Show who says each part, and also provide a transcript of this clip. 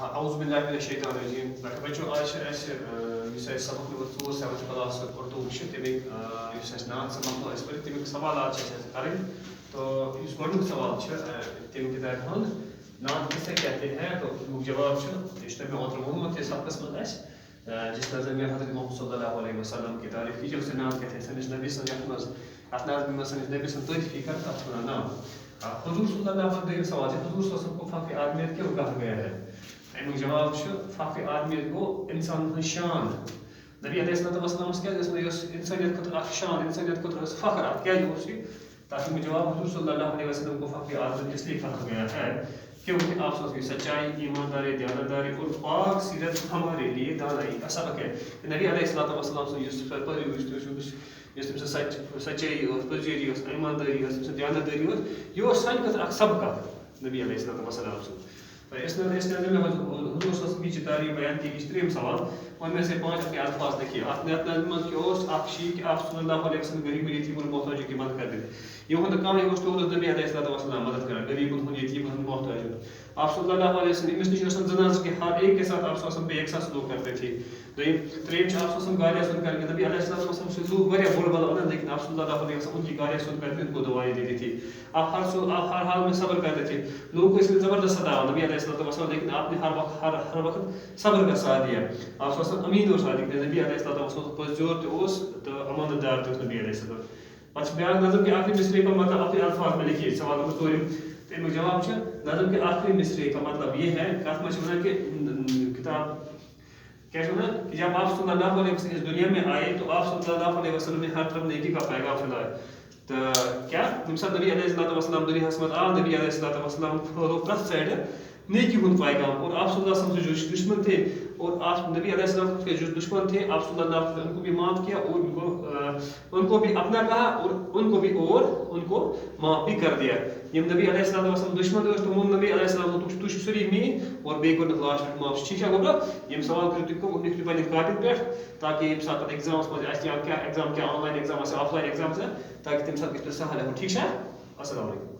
Speaker 1: اعوذ باللہ من الشیطان الرجیم. بچو آج اس سبق نمبر 4 7th کلاس اردو تمیک اس نام سے مکلو اس پر تمیک سوالات کریں. تو اس گۄڈنیُک سوال تمہِ کتابہِ ہُنٛد نام کسے کہتے ہیں. تو امیُک جواب یہ تۄہہِ مےٚ اوترٕ ووٚنمُت سبقس منٛز اَسہِ جس نظر میں حضرت محمد صلی اللہ علیہ وسلم کی تعریف کی. اس نام کہتے ہیں سنس نبی سن یتھ منٛز اتھ نظر میں سنس نبی سن تعریفی کر تتھ ونان نام. حضور صلی اللہ علیہ وسلم سوال ہے حضور صلی اللہ علیہ وسلم کو فخر آدمیت کیوں کہا گیا ہے. امیک جواب فخر آدمیت گو انسان ہن شان. نبی علیہ الصلوۃ والسلام کیا انسانیت خاطر اخ شان انسانیت خاطر فخر ات کیا تاکہ میں جواب حضور صلی اللہ علیہ وسلم کو فخر آدمیت اس لیے کہا گیا ہے کیونکہ آپ کی سچائی ایمانداری دیانتداری اور پاک سیرت ہمارے لیے دانائی کا سبق ہے. نبی علیہ الصلوۃ والسلام اس سچائی پذیری ایمانداری دیانتداری یہ سانہ خاطر اخ سبق نبی علیہ الصلوۃ والسلام سن. اس نظر میں حضور صلی اللہ علیہ وسلم کی تعریف بیان کی. تریم سوال ان میں سے 5 اپنے الفاظ لکھیے. ات نظر میں اخ شی کہ آپ صلی اللہ علیہ وسلم غریب یتیم اور محتاجوں کی مدد کرتے تھے. یہ کام نبی علیہ الصلوۃ والسلام مدد کرا غریبن ہند یتیمن ہند محتاجن. آپ صلی اللہ علیہ وسلم امس نش زنان کے ہر ایک کے ساتھ آپ صلی اللہ علیہ وسلم ایک ساتھ سلوک کرتے تھے. تریم آپ صلی اللہ علیہ وسلم گالیاں سن کر کے نبی علیہ الصلوۃ والسلام سے لوگ بڑے بول بال انہوں لیکن آپ صلی اللہ علیہ وسلم ان کی گالیاں سن کر کے ان کو دعائیں دیتی تھی. آپ ہر حال میں صبر کرتے تھے. لوگوں کو اس میں زبردست صدا نبی علیہ الصلوۃ والسلام لیکن آپ نے ہر وقت صبر کا ساتھ دیا. آپ صلی اللہ علیہ وسلم امین اور صادق تھے. نبی علیہ الصلوۃ والسلام پرزور تو امانت دار تھے نبی علیہ السلام. پتہ بیاکھ نظم کے آخری مصرے کا مطلب اپنے الفاظ میں لکھیے. سوال نمبر 4 تمیک جواب نظم کے آخری مصرے کا مطلب یہ ہے کت میں ونان کہ کتاب کیا کہ جب آپ صلی اللہ علیہ وسلم اس دنیا میں آئے تو آپ صلی اللہ علیہ وسلم نے ہر طرف نیکی کا پیغام پھیلایا. تو کیا ییٚمہِ ساتہٕ نبی علیہ الصلوۃ والسلام دنیاہس منٛز آو نبی علیہ الصلوۃ والسلام پھٲلو پرٛٮ۪تھ سایڈٕ نیکی ہُنٛد پیغام. اور آپ صلی اللہ علیہ وسلم سے دشمن تھے اور آپ نبی علیہ السلام کے جو دشمن تھے آپ صلی اللہ علیہ وسلم ان کو بھی معاف کیا اور ان کو بھی اپنا کہا اور ان کو معاف بھی کر دیا. یم نبی علیہ السلام وسلم دشمن ٲسۍ تِمو نبی علیہ السلام تُہۍ چھِو سٲری میٲنۍ اور بیٚیہِ کوٚرنکھ لاسٹ پٮ۪ٹھ معاف. ٹھیٖک چھا گوٚبرا یِم سوال کٔرِو تُہۍ لیکھِو پننہِ کاپی پٮ۪ٹھ تاکہ ییٚمہِ ساتہٕ پتہٕ ایگزامس منٛز آسہِ یا کیٛاہ ایگزام کیٛاہ آن لاین ایگزام آسہِ آف لاین ایگزام آسہِ تاکہ تمہِ ساتہٕ گژھِ تۄہہِ سہل ہٮ۪کُن. ٹھیٖک چھا؟ السلام علیکم.